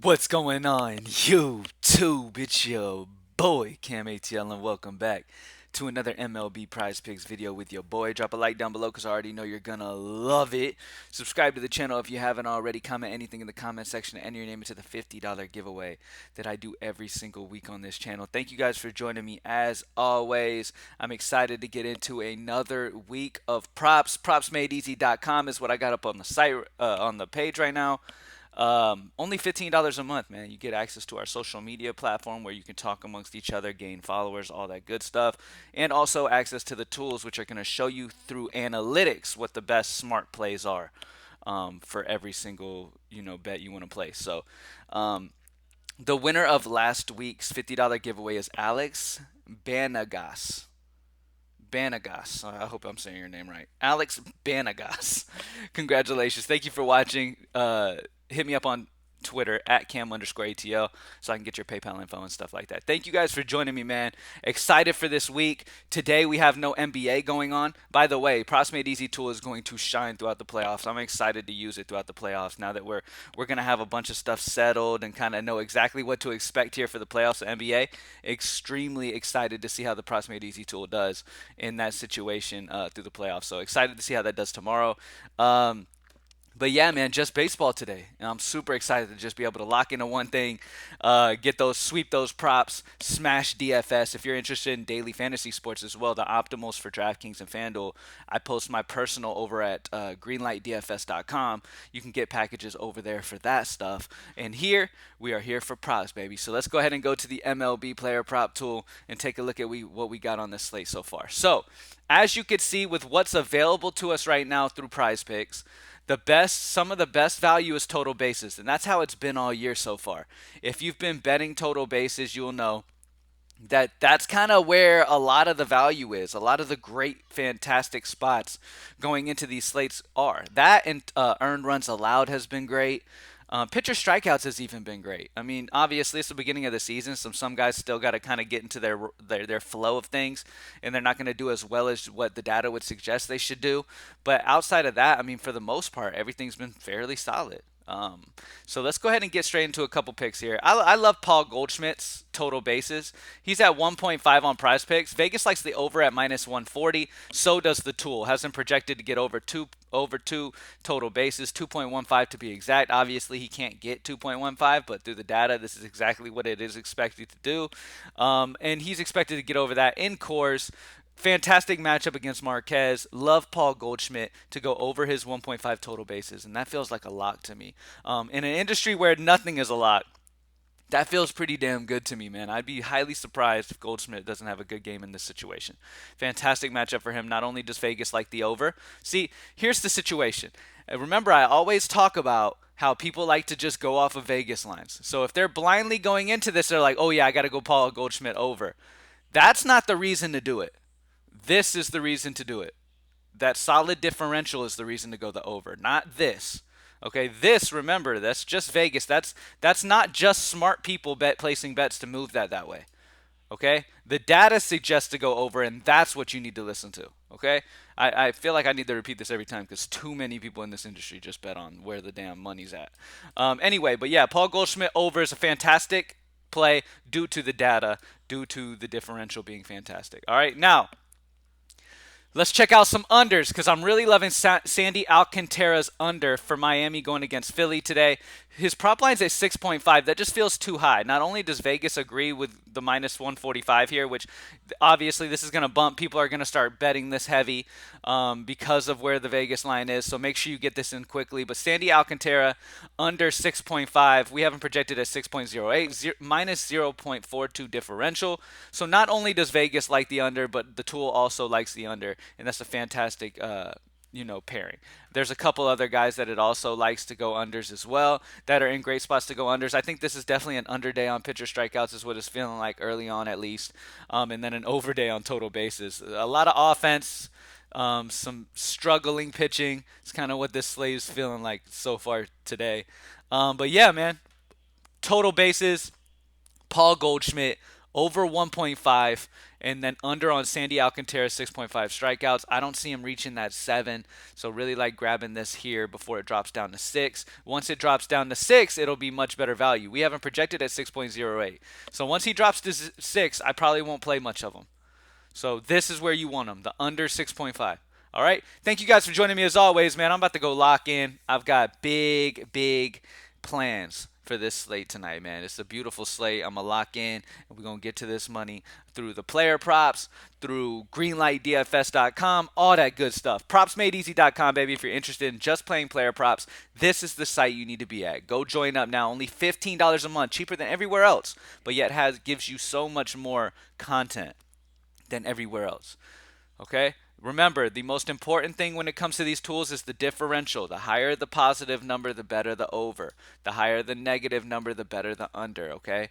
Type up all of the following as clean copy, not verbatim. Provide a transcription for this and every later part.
What's going on, YouTube? It's your boy CamATL, and welcome back to another MLB Prizepicks video with your boy. Drop a like down below because I already know you're gonna love it. Subscribe to the channel if you haven't already. Comment anything in the comment section and enter your name into the $50 giveaway that I do every single week on this channel. Thank you guys for joining me as always. I'm excited to get into another week of props. PropsMadeEasy.com is what I got up on the site, on the page right now. Only $15 a month, man. You get access to our social media platform where you can talk amongst each other, gain followers, all that good stuff, and also access to the tools which are going to show you through analytics what the best smart plays are for every single bet you want to place. So, the winner of last week's $50 giveaway is Alex Banagas. Banagas. I hope I'm saying your name right. Alex Banagas. Congratulations. Thank you for watching. Hit me up on Twitter at cam_ATL so I can get your PayPal info and stuff like that. Thank you guys for joining me, man. Excited for this week. Today we have no NBA going on. By the way, Props Made Easy tool is going to shine throughout the playoffs. I'm excited to use it throughout the playoffs now that we're gonna have a bunch of stuff settled and kind of know exactly what to expect here for the playoffs of NBA. Extremely excited to see how the Props Made Easy tool does in that situation through the playoffs. So excited to see how that does tomorrow. But yeah, man, just baseball today, and I'm super excited to just be able to lock into one thing, sweep those props, smash DFS. If you're interested in daily fantasy sports as well, the optimals for DraftKings and FanDuel, I post my personal over at greenlightdfs.com. You can get packages over there for that stuff. And here we are here for props, baby. So let's go ahead and go to the MLB player prop tool and take a look at what we got on this slate so far. So as you can see with what's available to us right now through Prize Picks, some of the best value is total bases, and that's how it's been all year so far. If you've been betting total bases, you'll know that that's kind of where a lot of the value is. A lot of the great, fantastic spots going into these slates are. That and earned runs allowed has been great. Pitcher strikeouts has even been great. I mean, obviously it's the beginning of the season, so some guys still got to kind of get into their flow of things, and they're not going to do as well as what the data would suggest they should do. But outside of that, I mean, for the most part, everything's been fairly solid. So let's go ahead and get straight into a couple picks here. I love Paul Goldschmidt's total bases. He's at 1.5 on Prize Picks. Vegas likes the over at minus 140. So does the tool. Has him projected to get over two total bases, 2.15 to be exact. Obviously, he can't get 2.15, but through the data, this is exactly what it is expected to do. And he's expected to get over that in cores. Fantastic matchup against Marquez. Love Paul Goldschmidt to go over his 1.5 total bases, and that feels like a lock to me. In an industry where nothing is a lock, that feels pretty damn good to me, man. I'd be highly surprised if Goldschmidt doesn't have a good game in this situation. Fantastic matchup for him. Not only does Vegas like the over. See, here's the situation. Remember, I always talk about how people like to just go off of Vegas lines. So if they're blindly going into this, they're like, oh yeah, I got to go Paul Goldschmidt over. That's not the reason to do it. This is the reason to do it. That solid differential is the reason to go the over, not this. Okay, this, remember, that's just Vegas. That's not just smart people placing bets to move that way. Okay, the data suggests to go over, and that's what you need to listen to. Okay, I feel like I need to repeat this every time because too many people in this industry just bet on where the damn money's at. Anyway, but yeah, Paul Goldschmidt over is a fantastic play due to the data, due to the differential being fantastic. All right, now let's check out some unders because I'm really loving Sandy Alcantara's under for Miami going against Philly today. His prop line's at 6.5. That just feels too high. Not only does Vegas agree with the minus 145 here, which obviously this is going to bump. People are going to start betting this heavy because of where the Vegas line is. So make sure you get this in quickly. But Sandy Alcantara under 6.5. We haven't projected at 6.08, minus 0.42 differential. So not only does Vegas like the under, but the tool also likes the under, and that's a fantastic pairing. There's a couple other guys that it also likes to go unders as well that are in great spots to go unders. I think this is definitely an under day on pitcher strikeouts is what it's feeling like early on at least, and then an over day on total bases. A lot of offense, some struggling pitching. It's kind of what this slate is feeling like so far today. But yeah, man, total bases, Paul Goldschmidt over 1.5, and then under on Sandy Alcantara 6.5 strikeouts. I don't see him reaching that 7, so really like grabbing this here before it drops down to 6. Once it drops down to 6, it'll be much better value. We haven't projected at 6.08, so once he drops to 6, I probably won't play much of him. So this is where you want them, the under 6.5. All right. Thank you guys for joining me as always, man. I'm about to go lock in. I've got big plans for this slate tonight, man. It's a beautiful slate. I'm going to lock in, and we're going to get to this money through the player props, through greenlightdfs.com, all that good stuff. Propsmadeeasy.com, baby. If you're interested in just playing player props, this is the site you need to be at. Go join up now. Only $15 a month, cheaper than everywhere else, but yet gives you so much more content than everywhere else. Okay? Remember, the most important thing when it comes to these tools is the differential. The higher the positive number, the better the over. The higher the negative number, the better the under. Okay?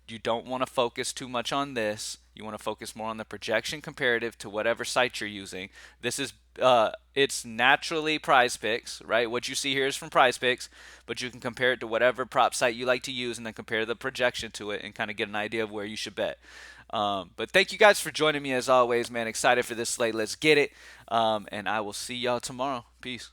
You don't want to focus too much on this. You want to focus more on the projection comparative to whatever site you're using. This is it's naturally Prizepicks, right? What you see here is from Prizepicks, but you can compare it to whatever prop site you like to use and then compare the projection to it and kind of get an idea of where you should bet. But thank you guys for joining me as always, man. Excited for this slate. Let's get it. And I will see y'all tomorrow. Peace.